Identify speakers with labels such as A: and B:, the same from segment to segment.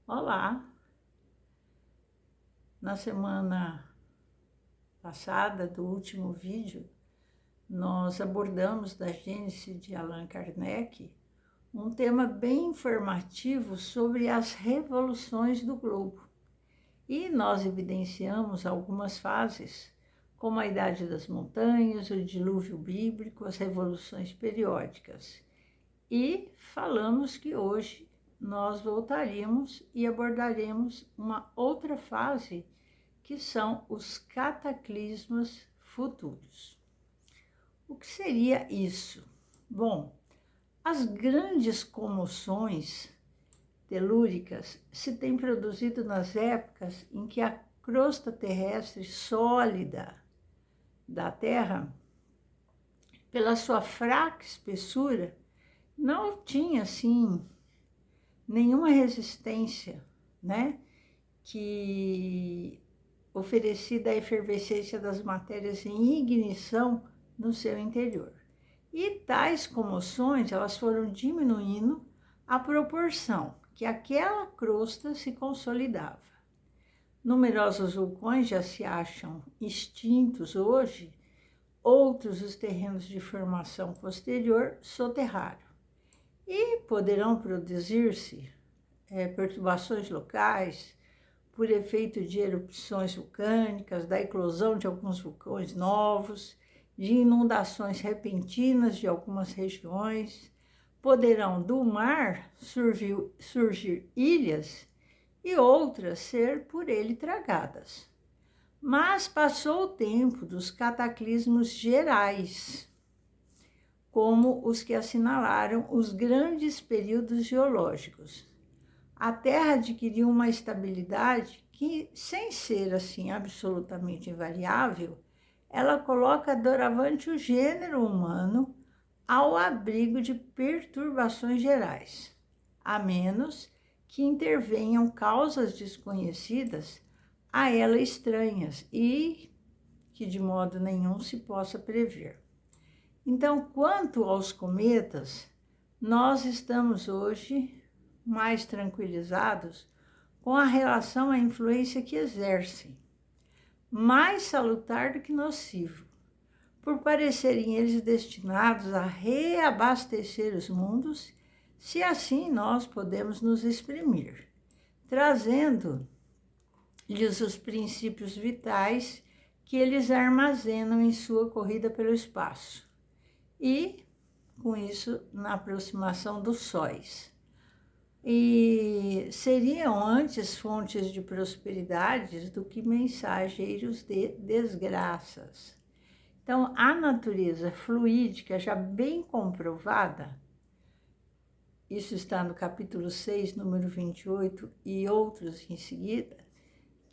A: Olá! Na semana passada, do último vídeo, nós abordamos da Gênese de Allan Kardec um tema bem informativo sobre as revoluções do globo. E nós evidenciamos algumas fases, como a Idade das Montanhas, o dilúvio bíblico, as revoluções periódicas. E falamos que hoje nós voltaríamos e abordaremos uma outra fase, que são os cataclismas futuros. O que seria isso? Bom, as grandes comoções telúricas se têm produzido nas épocas em que a crosta terrestre sólida da Terra, pela sua fraca espessura, não tinha, assim, nenhuma resistência, né, que oferecida à efervescência das matérias em ignição no seu interior. E tais comoções, elas foram diminuindo à proporção que aquela crosta se consolidava. Numerosos vulcões já se acham extintos hoje, outros os terrenos de formação posterior soterraram. E poderão produzir-se perturbações locais por efeito de erupções vulcânicas, da eclosão de alguns vulcões novos, de inundações repentinas de algumas regiões. Poderão do mar surgir ilhas e outras ser por ele tragadas. Mas passou o tempo dos cataclismos gerais, como os que assinalaram os grandes períodos geológicos. A Terra adquiriu uma estabilidade que, sem ser assim absolutamente invariável, ela coloca doravante o gênero humano ao abrigo de perturbações gerais, a menos que intervenham causas desconhecidas a ela estranhas e que de modo nenhum se possa prever. Então, quanto aos cometas, nós estamos hoje mais tranquilizados com a relação à influência que exercem, mais salutar do que nocivo, por parecerem eles destinados a reabastecer os mundos, se assim nós podemos nos exprimir, trazendo-lhes os princípios vitais que eles armazenam em sua corrida pelo espaço, e, com isso, na aproximação dos sóis. E seriam antes fontes de prosperidades do que mensageiros de desgraças. Então, a natureza fluídica, já bem comprovada, isso está no capítulo 6, número 28, e outros em seguida,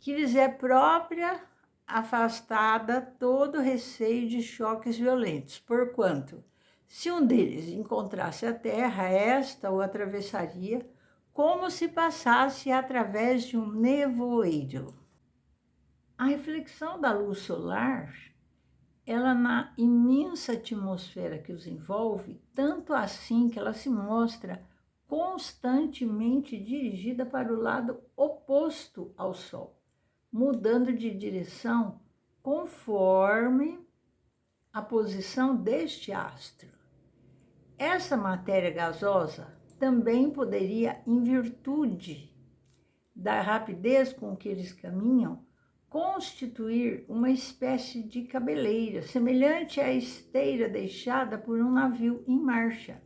A: que lhes é própria, afastada todo receio de choques violentos, porquanto, se um deles encontrasse a terra, esta o atravessaria como se passasse através de um nevoeiro. A reflexão da luz solar, ela na imensa atmosfera que os envolve, tanto assim que ela se mostra constantemente dirigida para o lado oposto ao Sol, mudando de direção conforme a posição deste astro. Essa matéria gasosa também poderia, em virtude da rapidez com que eles caminham, constituir uma espécie de cabeleira, semelhante à esteira deixada por um navio em marcha,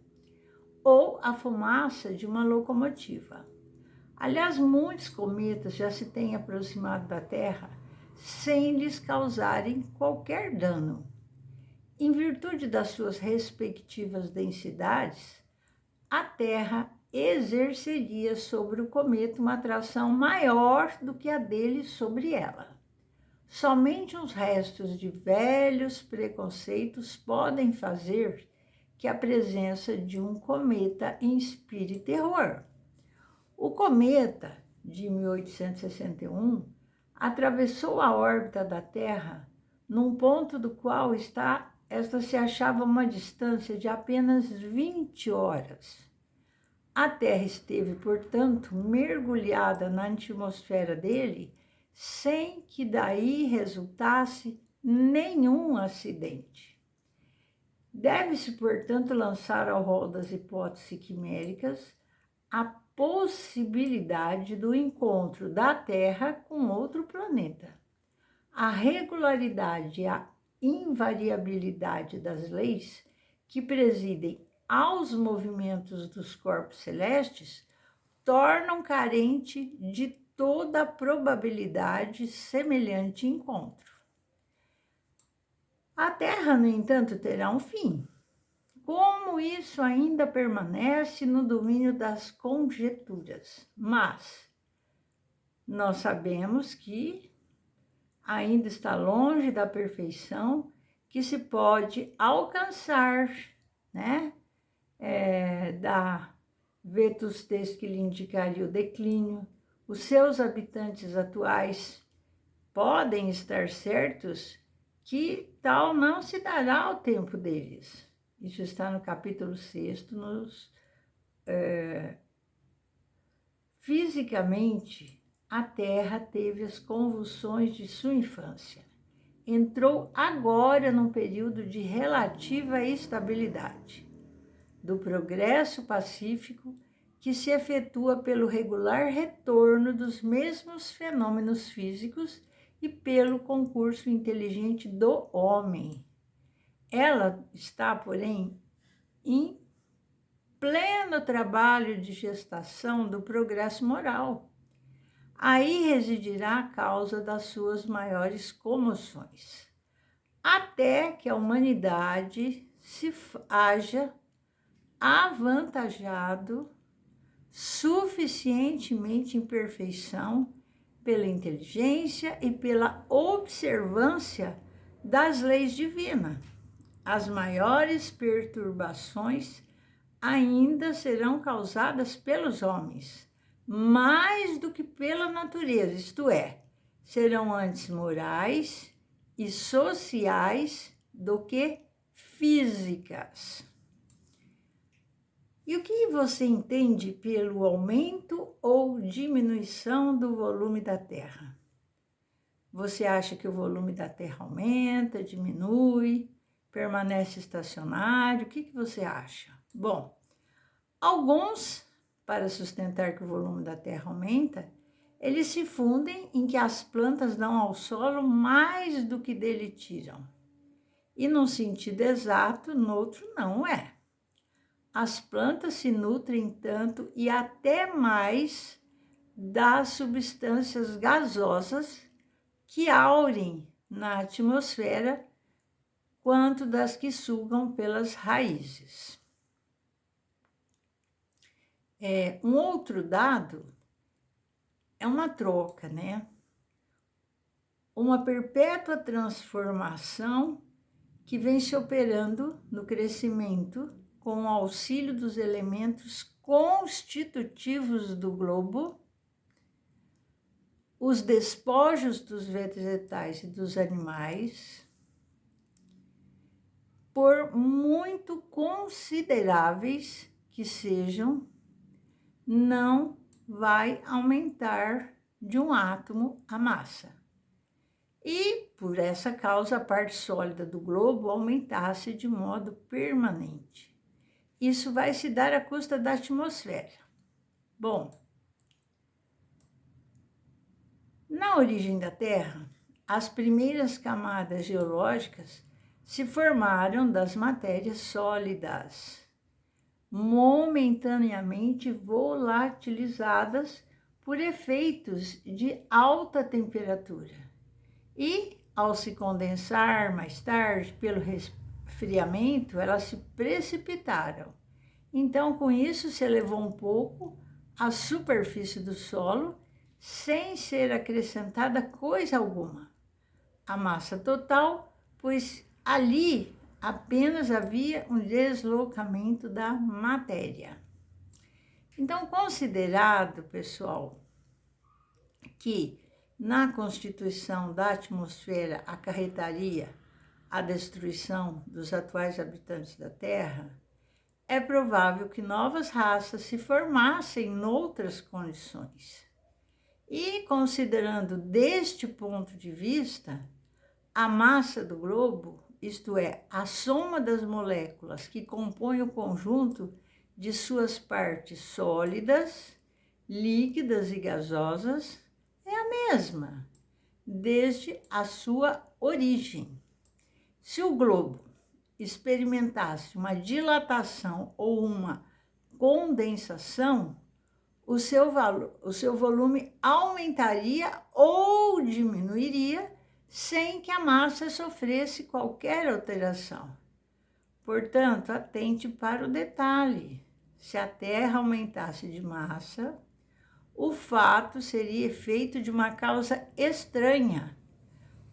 A: ou a fumaça de uma locomotiva. Aliás, muitos cometas já se têm aproximado da Terra sem lhes causarem qualquer dano. Em virtude das suas respectivas densidades, a Terra exerceria sobre o cometa uma atração maior do que a dele sobre ela. Somente os restos de velhos preconceitos podem fazer que a presença de um cometa inspire terror. O cometa de 1861 atravessou a órbita da Terra num ponto do qual esta se achava a uma distância de apenas 20 horas. A Terra esteve, portanto, mergulhada na atmosfera dele, sem que daí resultasse nenhum acidente. Deve-se, portanto, lançar ao rol das hipóteses quiméricas a possibilidade do encontro da Terra com outro planeta. A regularidade e a invariabilidade das leis que presidem aos movimentos dos corpos celestes tornam carente de toda a probabilidade semelhante encontro. A Terra, no entanto, terá um fim. Como isso ainda permanece no domínio das conjecturas, mas nós sabemos que ainda está longe da perfeição que se pode alcançar, né? Da vetustez que lhe indicaria o declínio. Os seus habitantes atuais podem estar certos que tal não se dará ao tempo deles. Isso está no capítulo 6, fisicamente, a Terra teve as convulsões de sua infância. Entrou agora num período de relativa estabilidade, do progresso pacífico que se efetua pelo regular retorno dos mesmos fenômenos físicos e pelo concurso inteligente do homem. Ela está, porém, em pleno trabalho de gestação do progresso moral. Aí residirá a causa das suas maiores comoções, até que a humanidade se haja avantajado suficientemente em perfeição pela inteligência e pela observância das leis divinas. As maiores perturbações ainda serão causadas pelos homens, mais do que pela natureza, isto é, serão antes morais e sociais do que físicas. E o que você entende pelo aumento ou diminuição do volume da Terra? Você acha que o volume da Terra aumenta, diminui, permanece estacionário? O que você acha? Bom, alguns, para sustentar que o volume da Terra aumenta, eles se fundem em que as plantas dão ao solo mais do que dele tiram. E num sentido exato, no outro não é. As plantas se nutrem tanto e até mais das substâncias gasosas que aurem na atmosfera quanto das que sugam pelas raízes. Um outro dado é uma troca, né? Uma perpétua transformação que vem se operando no crescimento com o auxílio dos elementos constitutivos do globo, os despojos dos vegetais e dos animais, por muito consideráveis que sejam, não vai aumentar de um átomo a massa. E, por essa causa, a parte sólida do globo aumentasse de modo permanente. Isso vai se dar à custa da atmosfera. Bom, na origem da Terra, as primeiras camadas geológicas se formaram das matérias sólidas, momentaneamente volatilizadas por efeitos de alta temperatura. E, ao se condensar mais tarde pelo resfriamento, elas se precipitaram. Então, com isso, se elevou um pouco a superfície do solo, sem ser acrescentada coisa alguma. A massa total, pois ali apenas havia um deslocamento da matéria. Então, considerado, pessoal, que na constituição da atmosfera acarretaria a destruição dos atuais habitantes da Terra, é provável que novas raças se formassem em outras condições. E, considerando deste ponto de vista, a massa do globo, isto é, a soma das moléculas que compõem o conjunto de suas partes sólidas, líquidas e gasosas, é a mesma, desde a sua origem. Se o globo experimentasse uma dilatação ou uma condensação, o seu volume aumentaria ou diminuiria sem que a massa sofresse qualquer alteração. Portanto, atente para o detalhe. Se a Terra aumentasse de massa, o fato seria efeito de uma causa estranha,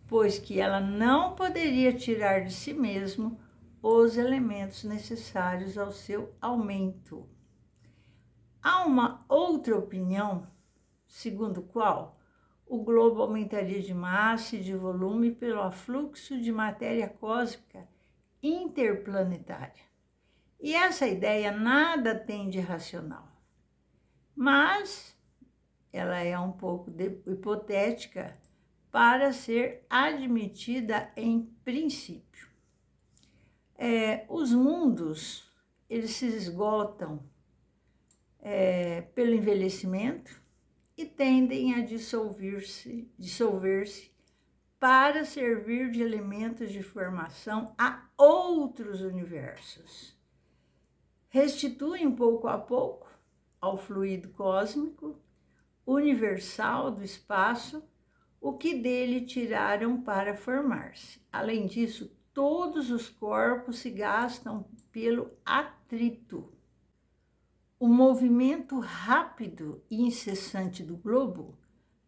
A: pois que ela não poderia tirar de si mesmo os elementos necessários ao seu aumento. Há uma outra opinião, segundo qual o globo aumentaria de massa e de volume pelo afluxo de matéria cósmica interplanetária. E essa ideia nada tem de racional, mas ela é um pouco hipotética para ser admitida em princípio. Os mundos, eles se esgotam pelo envelhecimento e tendem a dissolver-se para servir de elementos de formação a outros universos. Restituem pouco a pouco ao fluido cósmico universal do espaço o que dele tiraram para formar-se. Além disso, todos os corpos se gastam pelo atrito. O movimento rápido e incessante do globo,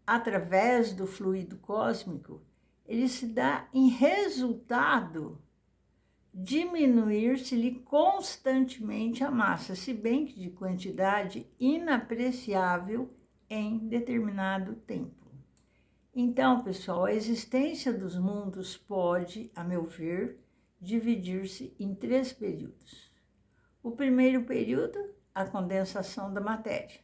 A: através do fluido cósmico, ele se dá em resultado diminuir-se-lhe constantemente a massa, se bem que de quantidade inapreciável em determinado tempo. Então, pessoal, a existência dos mundos pode, a meu ver, dividir-se em 3 períodos. O primeiro período, a condensação da matéria.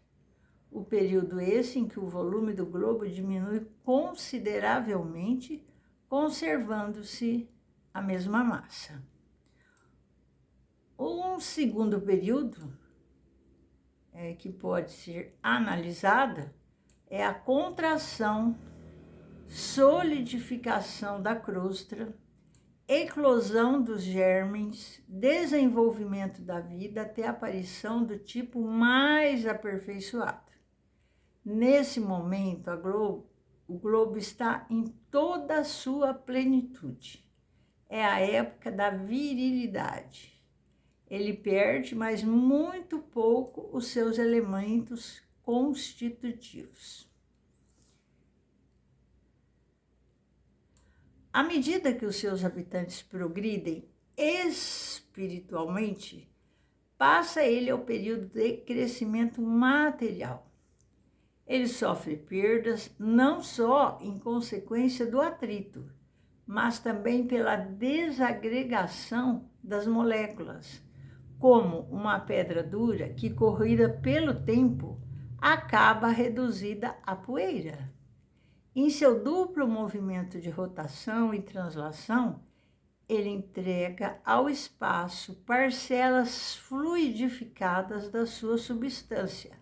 A: O período esse em que o volume do globo diminui consideravelmente, conservando-se a mesma massa. Um segundo período, que pode ser analisada, é a contração, solidificação da crosta, eclosão dos germes, desenvolvimento da vida até a aparição do tipo mais aperfeiçoado. Nesse momento, o globo está em toda a sua plenitude. É a época da virilidade. Ele perde, mas muito pouco, os seus elementos constitutivos. À medida que os seus habitantes progridem espiritualmente, passa ele ao período de crescimento material. Ele sofre perdas não só em consequência do atrito, mas também pela desagregação das moléculas, como uma pedra dura que, corroída pelo tempo, acaba reduzida a poeira. Em seu duplo movimento de rotação e translação, ele entrega ao espaço parcelas fluidificadas da sua substância,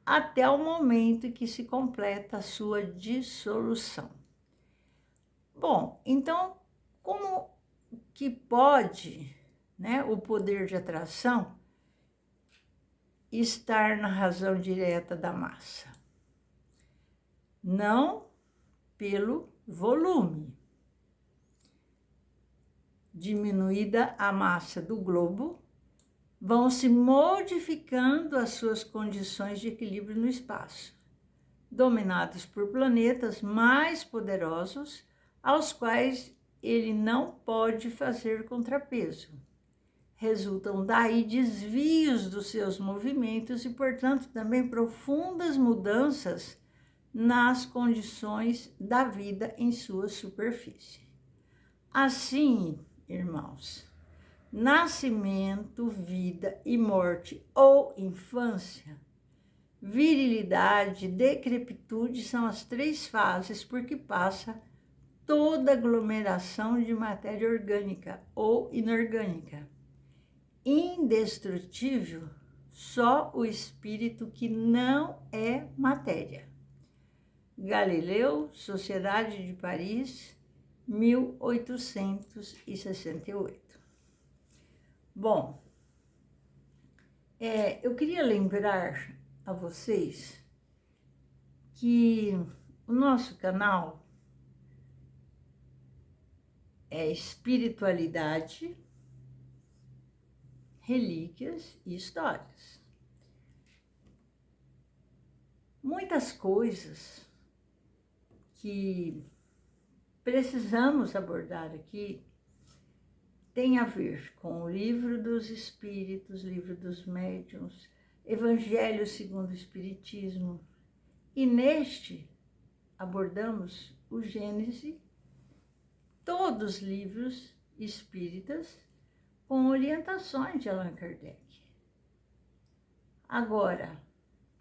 A: até o momento em que se completa a sua dissolução. Bom, então, como que pode, o poder de atração estar na razão direta da massa? Não pelo volume. Diminuída a massa do globo, vão se modificando as suas condições de equilíbrio no espaço, dominados por planetas mais poderosos, aos quais ele não pode fazer contrapeso. Resultam daí desvios dos seus movimentos e, portanto, também profundas mudanças nas condições da vida em sua superfície. Assim, irmãos, nascimento, vida e morte ou infância. Virilidade, decrepitude são as 3 fases por que passa toda aglomeração de matéria orgânica ou inorgânica. Indestrutível, só o espírito que não é matéria. Galileu, Sociedade de Paris, 1868. Bom, eu queria lembrar a vocês que o nosso canal é espiritualidade, relíquias e histórias. Muitas coisas que precisamos abordar aqui têm a ver com o Livro dos Espíritos, Livro dos Médiuns, Evangelho segundo o Espiritismo. E neste abordamos o Gênese, todos os livros espíritas com orientações de Allan Kardec. Agora,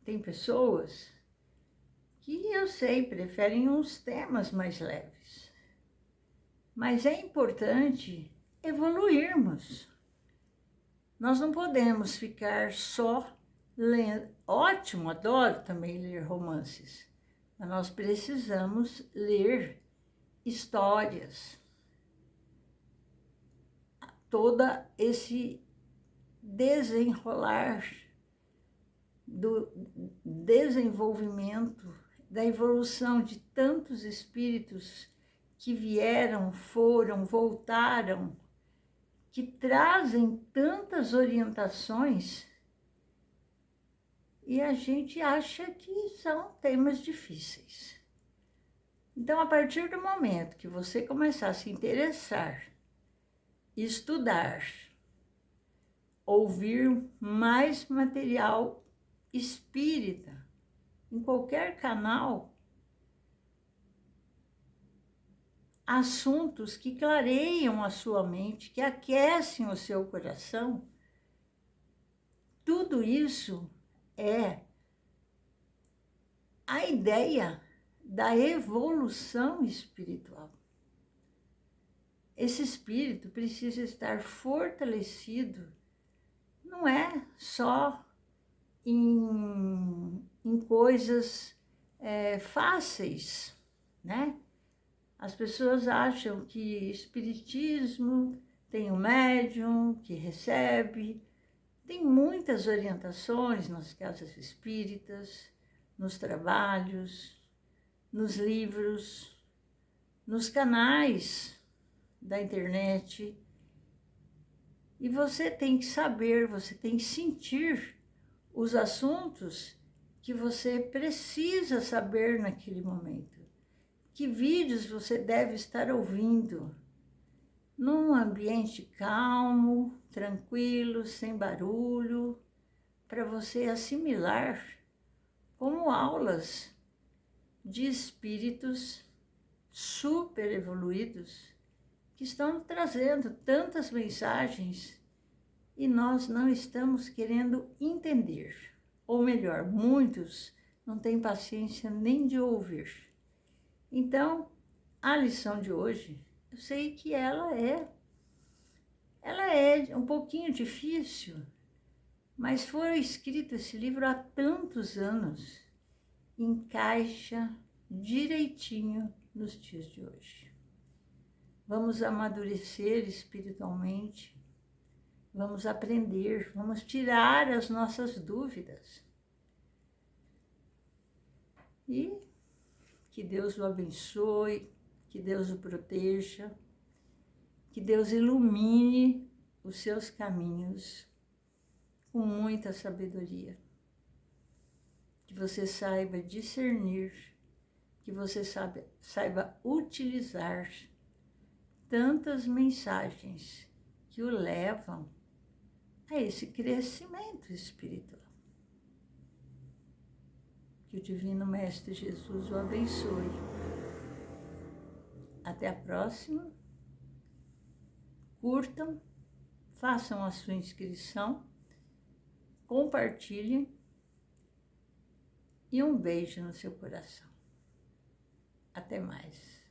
A: tem pessoas que eu sei, preferem uns temas mais leves. Mas é importante evoluirmos. Nós não podemos ficar só lendo. Ótimo, adoro também ler romances. Mas nós precisamos ler histórias. Todo esse desenrolar do desenvolvimento, da evolução de tantos espíritos que vieram, foram, voltaram, que trazem tantas orientações e a gente acha que são temas difíceis. Então, a partir do momento que você começar a se interessar, estudar, ouvir mais material espírita em qualquer canal, assuntos que clareiam a sua mente, que aquecem o seu coração, tudo isso é a ideia da evolução espiritual. Esse espírito precisa estar fortalecido, não é só em coisas fáceis, né? As pessoas acham que espiritismo tem um médium que recebe, tem muitas orientações nas casas espíritas, nos trabalhos, nos livros, nos canais da internet. E você tem que saber, você tem que sentir os assuntos que você precisa saber naquele momento. Que vídeos você deve estar ouvindo num ambiente calmo, tranquilo, sem barulho, para você assimilar como aulas de espíritos super evoluídos que estão trazendo tantas mensagens e nós não estamos querendo entender. Ou melhor, muitos não têm paciência nem de ouvir. Então, a lição de hoje, eu sei que ela é um pouquinho difícil, mas foi escrito esse livro há tantos anos, encaixa direitinho nos dias de hoje. Vamos amadurecer espiritualmente, vamos aprender, vamos tirar as nossas dúvidas. E que Deus o abençoe, que Deus o proteja, que Deus ilumine os seus caminhos com muita sabedoria. Que você saiba discernir, que você saiba utilizar tantas mensagens que o levam a esse crescimento espiritual. Que o Divino Mestre Jesus o abençoe. Até a próxima. Curtam, façam a sua inscrição, compartilhem e um beijo no seu coração. Até mais.